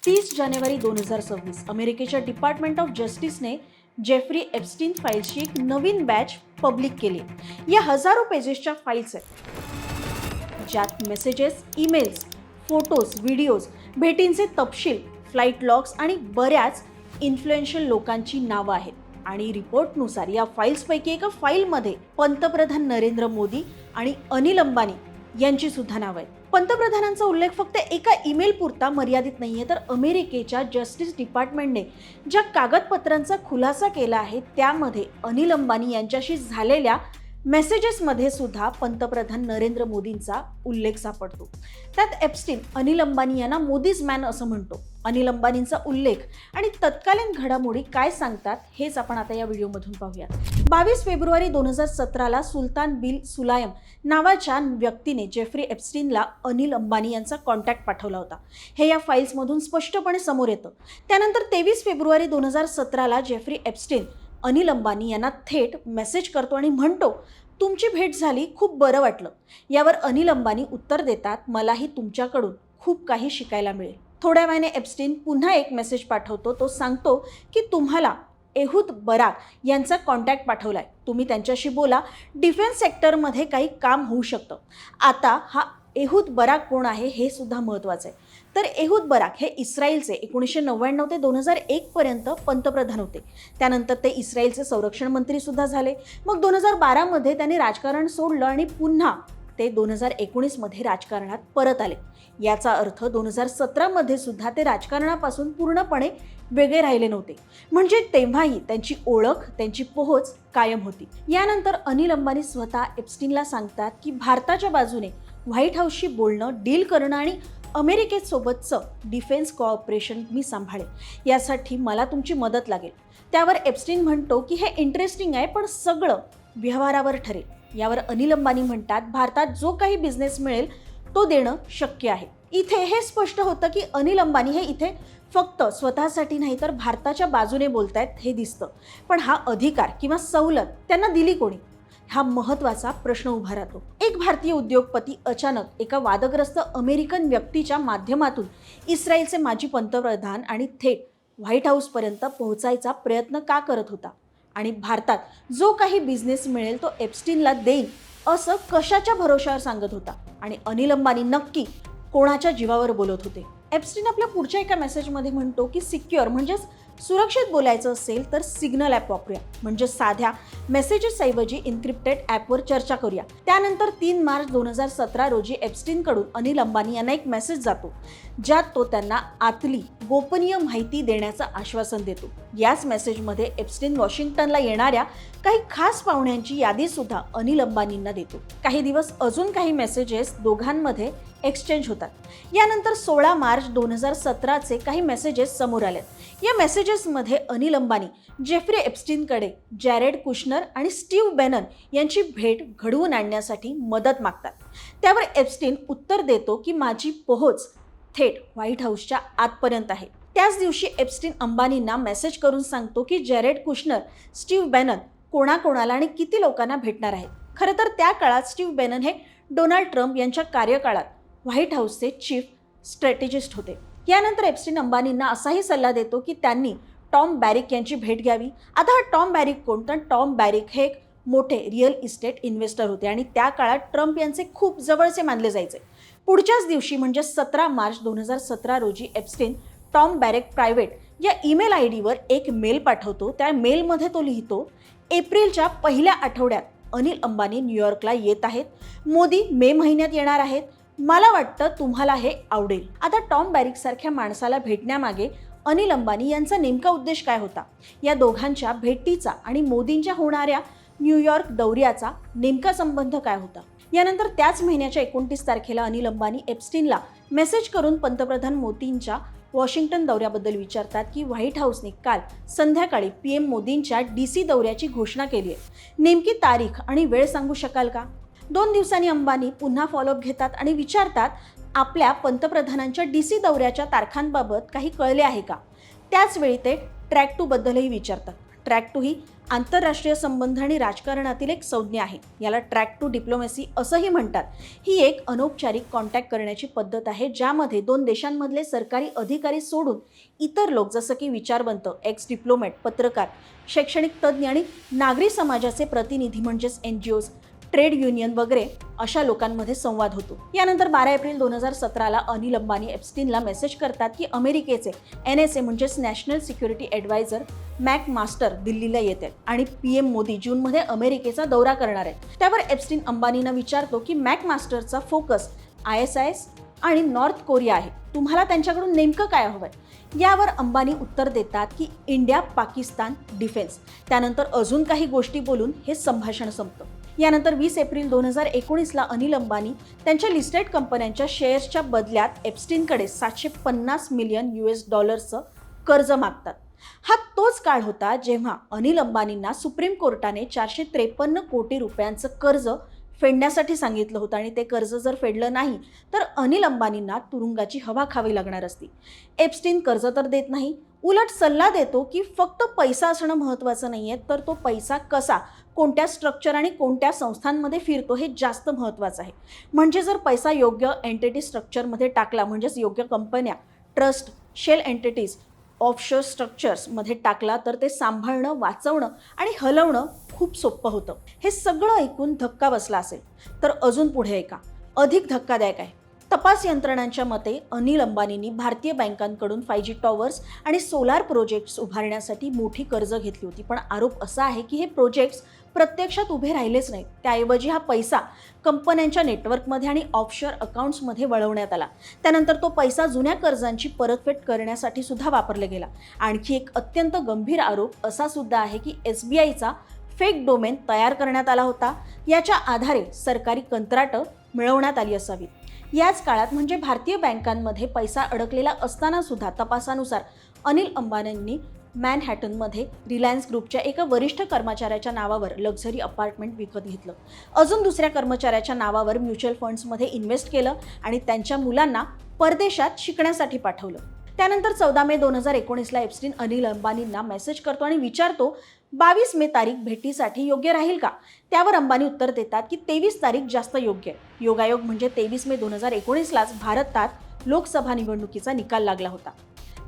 30 जानेवारी 2026 अमेरिकेच्या department of जस्टिसने Jeffrey Epstein फाईल्सची एक नवीन बॅच पब्लिक केली. या हजारो पेजेसच्या फाईल्स आहेत ज्यात मेसेजेस, ईमेल्स, फोटोज, व्हिडिओज, भेटींचे तपशील, फ्लाईट लॉग्स आणि बऱ्याच इन्फ्लुएन्शियल लोकांची नावं आहेत. आणि रिपोर्टनुसार या फाईल्सपैकी एका फाईलमध्ये पंतप्रधान नरेंद्र मोदी आणि अनिल अंबानी यांची सुद्धा नावं आहेत. पंतप्रधानांचा उल्लेख फक्त एका ईमेल पुरता मर्यादित नाहीये, तर अमेरिकेच्या जस्टिस डिपार्टमेंटने ज्या कागदपत्रांचा खुलासा केला आहे त्यामध्ये अनिल अंबानी यांच्याशी झालेल्या मेसेजेसमध्ये सुद्धा पंतप्रधान नरेंद्र मोदींचा उल्लेख सापडतो. त्यात एप्स्टीन अनिल अंबानी यांना मोदीज मॅन असं म्हणतो. अनिल अंबानींचा उल्लेख आणि तत्कालीन घडामोडी काय सांगतात हेच आपण आता या व्हिडिओमधून पाहूया. 22 फेब्रुवारी 2017ला सुलतान बिन सुलायम नावाच्या व्यक्तीने जेफ्री एप्स्टीनला अनिल अंबानी यांचा कॉन्टॅक्ट पाठवला होता. हे या फाईल्समधून स्पष्टपणे समोर येतं. त्यानंतर 23 फेब्रुवारी 2017ला जेफ्री एप्स्टीन अनिल अंबानी यांना थेट मेसेज करतो आणि म्हणतो, तुमची भेट झाली, खूप बरं वाटलं. यावर अनिल अंबानी उत्तर देतात, मलाही तुमच्याकडून खूप काही शिकायला मिळेल. थोड्या वेळाने एप्स्टीन पुन्हा एक मेसेज पाठवतो. तो सांगतो की तुम्हाला एहूद बराक यांचा कॉन्टॅक्ट पाठवलाय, तुम्ही त्यांच्याशी बोला, डिफेन्स सेक्टरमध्ये काही काम होऊ शकतं. आता हा एहूद बराक कोण आहे हे सुद्धा महत्त्वाचं आहे. तर एहूद बराक हे इस्रायलचे 1999 ते 2001 पर्यंत पंतप्रधान होते. त्यानंतर ते इस्रायलचे संरक्षण मंत्री सुद्धा झाले. मग 2012 मध्ये त्यांनी राजकारण सोडलं आणि पुन्हा ते 2019 मध्ये राजकारणात परत आले. याचा अर्थ 2017 मध्ये सुद्धा ते राजकारणापासून पूर्णपणे वेगळे राहिले नव्हते. म्हणजे तेव्हाही त्यांची ओळख, त्यांची पोहोच कायम होती. यानंतर अनिल अंबानी स्वतः एप्स्टीनला सांगतात की भारताच्या बाजूने व्हाईट हाऊसशी बोलणं, डील करणं आणि अमेरिकेसोबतचं डिफेन्स कोऑपरेशन मी सांभाळेन. यासाठी मला तुमची मदत लागेल. त्यावर एप्स्टीन म्हणतो की हे इंटरेस्टिंग आहे, पण सगळं व्यवहारावर ठरेल. यावर अनिल अंबानी म्हणतात, भारतात जो काही बिझनेस मिळेल तो देणं शक्य आहे. इथे हे स्पष्ट होतं की अनिल अंबानी हे इथे फक्त स्वतःसाठी नाही तर भारताच्या बाजूने बोलतायत हे दिसतं. पण हा अधिकार किंवा सवलत त्यांना दिली कोणी, हा महत्त्वाचा प्रश्न उभा राहतो. एक भारतीय उद्योगपती अचानक एका वादग्रस्त अमेरिकन व्यक्तीच्या माध्यमातून इस्रायलचे माजी पंतप्रधान आणि थेट व्हाईट हाऊसपर्यंत पोहोचायचा प्रयत्न का करत होता, आणि भारतात जो काही बिझनेस मिळेल तो एप्स्टीनला देईल असं कशाच्या भरोशावर सांगत होता, आणि अनिल अंबानी नक्की कोणाच्या जीवावर बोलत होते. एप्स्टीन आपल्या पुढच्या एका मेसेजमध्ये म्हणतो की सिक्युअर म्हणजेच सुरक्षित बोलायचं असेल तर सिग्नल ॲप वापरूया, म्हणजे साध्या मेसेजेसऐवजी इन्क्रिप्टेड ॲपवर चर्चा करूया. त्यानंतर 3 मार्च 2017 रोजी एप्स्टीनकडून अनिल अंबानी यांना एक मेसेज जातो ज्यात तो त्यांना आतली गोपनीय माहिती देण्याचं आश्वासन देतो. याच मेसेजमध्ये एप्स्टीन वॉशिंग्टनला येणाऱ्या काही खास पाहुण्यांची यादी सुद्धा अनिल अंबानींना देतो. काही दिवस अजून काही मेसेजेस दोघांमध्ये एक्सचेंज होतात. यानंतर 16 मार्च 2017चे काही मेसेजेस समोर आलेत. या मेसेजेसमध्ये अनिल अंबानी जेफ्री एप्स्टीनकडे जॅरेड कुशनर आणि स्टीव्ह बेनन यांची भेट घडवून आणण्यासाठी मदत मागतात. त्यावर एप्स्टीन उत्तर देतो की माझी पोहोच थेट व्हाईट हाऊसच्या आतपर्यंत आहे. त्याच दिवशी एप्स्टीन अंबानींना मेसेज करून सांगतो की जॅरेड कुशनर, स्टीव्ह बेनन कोणाकोणाला आणि किती लोकांना भेटणार आहेत. खरं तर त्या काळात स्टीव्ह बेनन हे डोनाल्ड ट्रम्प यांच्या कार्यकाळात व्हाईट हाऊसचे चीफ स्ट्रॅटेजिस्ट होते. यानंतर एप्स्टीन अंबानींना असाही सल्ला देतो की त्यांनी टॉम बॅरिक यांची भेट घ्यावी. आता हा टॉम बॅरिक कोण, तर टॉम बॅरिक हे एक मोठे रिअल इस्टेट इन्व्हेस्टर होते आणि त्या काळात ट्रम्प यांचे खूप जवळचे मानले जायचे. पुढच्याच दिवशी म्हणजे 17 मार्च 2017 रोजी एप्स्टीन टॉम बॅरिक प्रायव्हेट या ईमेल आयडीवर एक मेल पाठवतो. त्या मेलमध्ये तो लिहितो, एप्रिलच्या पहिल्या आठवड्यात अनिल अंबानी न्यूयॉर्कला येत आहेत. मोदी मे महिन्यात येणार आहेत. मला वाटतं तुम्हाला हे आवडेल. आता टॉम बॅरिक सारख्या माणसाला भेटण्यामागे अनिल अंबानी यांचा नेमका उद्देश काय होता, या दोघांच्या भेटीचा आणि मोदींच्या होणाऱ्या न्यूयॉर्क दौऱ्याचा नेमका संबंध काय होता. यानंतर त्याच महिन्याच्या 29 तारखेला अनिल अंबानी एप्स्टीनला मेसेज करून पंतप्रधान मोदींच्या वॉशिंग्टन दौऱ्याबद्दल विचारतात की व्हाईट हाऊसने काल संध्याकाळी PM मोदींच्या DC दौऱ्याची घोषणा केली आहे. नेमकी तारीख आणि वेळ सांगू शकाल का. 2 दिवसांनी अंबानी पुन्हा फॉलोअप घेतात आणि विचारतात, आपल्या पंतप्रधानांच्या DC दौऱ्याच्या तारखांबाबत काही कळले आहे का. त्याच वेळी ते ट्रॅक 2 बद्दलही विचारतात. ट्रॅक टू ही आंतरराष्ट्रीय संबंध आणि राजकारणातील एक संज्ञा आहे. याला ट्रॅक टू डिप्लोमॅसी असंही म्हणतात. ही एक अनौपचारिक कॉन्टॅक्ट करण्याची पद्धत आहे, ज्यामध्ये दोन देशांमधले सरकारी अधिकारी सोडून इतर लोक जसं की विचारवंत, एक्स डिप्लोमॅट, पत्रकार, शैक्षणिक तज्ज्ञ आणि नागरी समाजाचे प्रतिनिधी म्हणजेच NGOज, ट्रेड युनियन वगैरे अशा लोकांमध्ये संवाद होतो. यानंतर 12 एप्रिल 2017ला अनिल अंबानी एप्स्टीनला मेसेज करतात की अमेरिकेचे NSA म्हणजेच national security adviser McMaster दिल्लीला येत आहेत आणि PM मोदी जूनमध्ये अमेरिकेचा दौरा करणार आहेत. त्यावर एप्स्टीन अंबानींना विचारतो की मॅक मास्टरचा फोकस ISIS आणि नॉर्थ कोरिया आहे. तुम्हाला त्यांच्याकडून नेमकं काय हवंय? यावर अंबानी उत्तर देतात की इंडिया पाकिस्तान डिफेन्स. त्यानंतर अजून काही गोष्टी बोलून हे संभाषण संपतं. यानंतर 20 एप्रिल 2019ला अनिल अंबानी त्यांच्या लिस्टेड कंपन्यांच्या शेअर्सच्या बदल्यात एप्स्टीनकडे $750 मिलियन कर्ज मागतात. हा तोच काळ होता जेव्हा अनिल अंबानींना सुप्रीम कोर्टाने 453 कोटी रुपयांचं कर्ज फेडण्यासाठी सांगितलं होतं आणि ते कर्ज जर फेडलं नाही तर अनिल अंबानींना तुरुंगाची हवा खावी लागणार असती. एप्स्टीन कर्ज तर देत नाही, उलट सल्ला देतो की फक्त पैसा असणं महत्त्वाचं नाहीये, तर तो पैसा कसा, कोणत्या स्ट्रक्चर आणि कोणत्या संस्थांमध्ये फिरतो हे जास्त महत्त्वाचं आहे. म्हणजे जर पैसा योग्य एंटिटी स्ट्रक्चरमध्ये टाकला, म्हणजेच योग्य कंपन्या, ट्रस्ट, शेल एंटिटीज, ऑफशोर स्ट्रक्चर्समध्ये टाकला तर ते सांभाळणं, वाचवणं आणि हलवणं खूप सोपं होतं. हे सगळं ऐकून धक्का बसला असेल तर अजून पुढे ऐका, अधिक धक्कादायक आहे. तपास यंत्रणांच्या मते अनिल अंबानींनी भारतीय बँकांकडून 5G टॉवर्स आणि सोलार प्रोजेक्ट्स उभारण्यासाठी मोठी कर्ज घेतली होती. पण आरोप असा आहे की हे प्रोजेक्ट्स प्रत्यक्षात उभे राहिलेच नाहीत. त्याऐवजी हा पैसा कंपन्यांच्या नेटवर्कमध्ये आणि ऑफशोर अकाउंट्समध्ये वळवण्यात आला. त्यानंतर तो पैसा जुन्या कर्जांची परतफेड करण्यासाठी सुद्धा वापरला गेला. आणखी एक अत्यंत गंभीर आरोप असा सुद्धा आहे की SBIचा फेक डोमेन तयार करण्यात आला होता. याच्या आधारे सरकारी कंत्राटं मिळवण्यात आली असावीत. याच काळात म्हणजे भारतीय बँकांमध्ये पैसा अडकलेला असताना सुद्धा तपासानुसार अनिल अंबानींनी मॅनहॅटनमध्ये रिलायन्स ग्रुपच्या एका वरिष्ठ कर्मचाऱ्याच्या नावावर लक्झरी अपार्टमेंट विकत घेतलं. अजून दुसऱ्या कर्मचाऱ्याच्या नावावर म्युच्युअल फंड्समध्ये इन्व्हेस्ट केलं आणि त्यांच्या मुलांना परदेशात शिकण्यासाठी पाठवलं. त्यानंतर 14 मे 2019ला एप्स्टीन अनिल अंबानींना मेसेज करतो आणि विचारतो 22 मे तारीख भेटीसाठी योग्य राहील का? त्यावर अंबानी उत्तर देतात की 23 तारीख जास्त योग्य आहे. योगायोग म्हणजे 23 मे 2019लाच भारतात लोकसभा निवडणुकीचा निकाल लागला होता.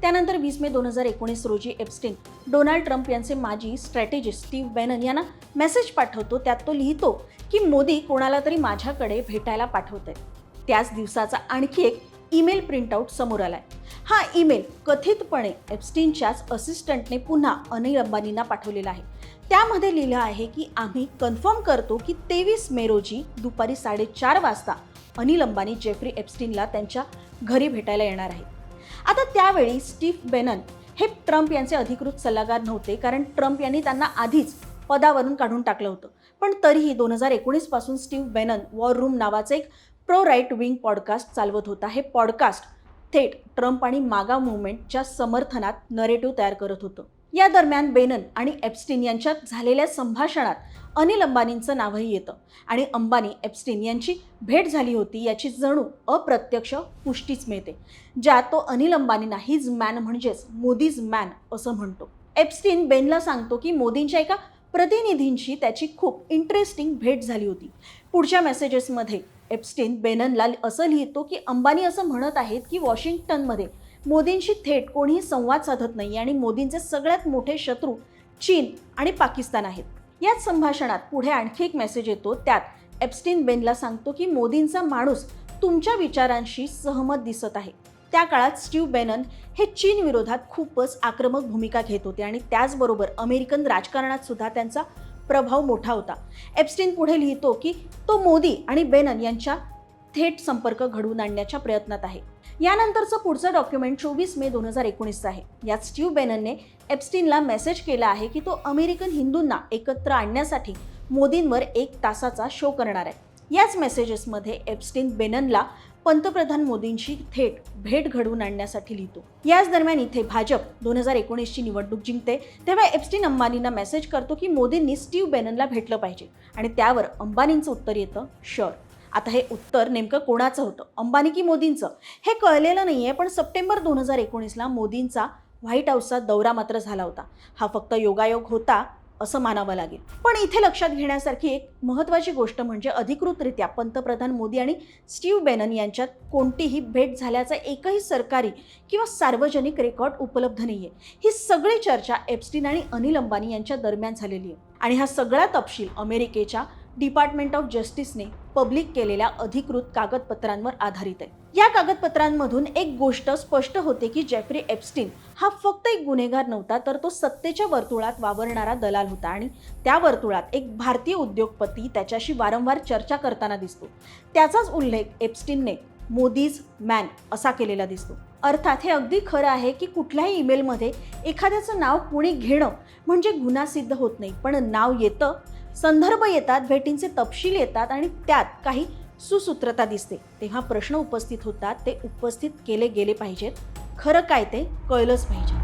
त्यानंतर 20 मे 2019 रोजी एप्स्टीन डोनाल्ड ट्रम्प यांचे माजी स्ट्रॅटेजिस्ट स्टीव्ह बेनन यांना मेसेज पाठवतो. त्यात तो लिहितो की मोदी कोणाला तरी माझ्याकडे भेटायला पाठवतोय. त्याच दिवसाचा आणखी एक ईमेल प्रिंटआउट समोर आलाय. हा ईमेल कथितपणे एप्स्टीनच्याच असिस्टंटने पुन्हा अनिल अंबानींना पाठवलेला आहे. त्यामध्ये लिहिलं आहे की आम्ही कन्फर्म करतो की 23 मे रोजी दुपारी 4:30 वाजता अनिल अंबानी जेफ्री एप्स्टीनला त्यांच्या घरी भेटायला येणार आहे. आता त्यावेळी स्टीव्ह बेनन हे ट्रम्प यांचे अधिकृत सल्लागार नव्हते, कारण ट्रम्प यांनी त्यांना आधीच पदावरून काढून टाकलं होतं. पण तरीही 2019 पासून स्टीव्ह बेनन वॉर रूम नावाचं एक प्रो राईट विंग पॉडकास्ट चालवत होता. हे पॉडकास्ट थेट ट्रम्प आणि मागा मुवमेंटच्या समर्थनात नरेटिव्ह तयार करत होतं. या दरम्यान बेनन आणि एप्स्टीन यांच्यात झालेल्या संभाषणात अनिल अंबानींचं नावही येतं आणि अंबानी एप्स्टीन यांची भेट झाली होती याची जणू अप्रत्यक्ष पुष्टीच मिळते, ज्यात तो अनिल अंबानींना हिज मॅन म्हणजेच मोदीज मॅन असं म्हणतो. एप्स्टीन बेनला सांगतो की मोदींच्या एका प्रतिनिधींशी त्याची खूप इंटरेस्टिंग भेट झाली होती. पुढच्या मेसेजेसमध्ये एप्स्टीन बेननला असं लिहितो की अंबानी असं म्हणत आहेत की वॉशिंग्टनमध्ये मोदींशी थेट कोणीही संवाद साधत नाही आणि मोदींचे सगळ्यात मोठे शत्रू चीन आणि पाकिस्तान आहेत. याच संभाषणात पुढे आणखी एक मेसेज येतो. त्यात एप्स्टीन बेनला सांगतो की मोदींचा माणूस तुमच्या विचारांशी सहमत दिसत आहे. त्या काळात स्टीव्ह बेनन हे चीन विरोधात खूपच आक्रमक भूमिका घेत होते आणि त्याचबरोबर अमेरिकन राजकारणात सुद्धा त्यांचा प्रभाव मोठा होता. एप्स्टीन पुढे लिहितो की तो मोदी आणि बेनन यांच्या थेट संपर्क घडवून आणण्याच्या प्रयत्नात आहे. यानंतरचं पुढचं डॉक्युमेंट 24 मे 2019 आहे. यात स्टीव्ह बेननने एप्स्टीनला मेसेज केला आहे की तो अमेरिकन हिंदूंना एकत्र आणण्यासाठी मोदींवर 1 तासाचा शो करणार आहे. याच मेसेजेसमध्ये एप्स्टीन बेननला पंतप्रधान मोदींशी थेट भेट घडवून आणण्यासाठी लिहितो. याच दरम्यान इथे भाजप 2019ची निवडणूक जिंकते, तेव्हा एप्स्टीन अंबानींना मेसेज करतो की मोदींनी स्टीव्ह बेननला भेटलं पाहिजे आणि त्यावर अंबानींचं उत्तर येतं शुअर. आता हे उत्तर नेमकं कोणाचं होतं, अंबानी की मोदींचं, हे कळलेलं नाहीये. पण सप्टेंबर 2019ला मोदींचा व्हाईट हाऊसचा दौरा मात्र झाला होता. हा फक्त योगायोग होता असं मानावं लागेल. पण इथे लक्षात घेण्यासारखी एक महत्त्वाची गोष्ट म्हणजे अधिकृतरित्या पंतप्रधान मोदी आणि स्टीव्ह बेनन यांच्यात कोणतीही भेट झाल्याचा एकही सरकारी किंवा सार्वजनिक रेकॉर्ड उपलब्ध नाहीये. ही सगळी चर्चा एप्स्टीन आणि अनिल अंबानी यांच्या दरम्यान झालेली आहे आणि हा सगळा तपशील अमेरिकेच्या डिपार्टमेंट ऑफ जस्टिसने पब्लिक केलेल्या अधिकृत कागदपत्रांवर आधारित आहे. या कागदपत्रांमधून एक गोष्ट स्पष्ट होते की जेफ्री एप्स्टीन हा फक्त एक गुन्हेगार नव्हता, तर तो सत्तेच्या वर्तुळात वावरणारा दलाल होता आणि त्या वर्तुळात एक भारतीय उद्योगपती त्याच्याशी वारंवार चर्चा करताना दिसतो. त्याचाच उल्लेख एप्स्टीनने मोदीज मॅन असा केलेला दिसतो. अर्थात हे अगदी खरं आहे की कुठल्याही ईमेलमध्ये एखाद्याचं नाव कोणी घेणं म्हणजे गुन्हा सिद्ध होत नाही, पण नाव येतं, संदर्भ येतात, भेटींचे तपशील येतात आणि त्यात काही सुसूत्रता दिसते. तेव्हा प्रश्न उपस्थित होतात, ते उपस्थित केले गेले पाहिजेत. खरं काय ते कळलंच पाहिजे.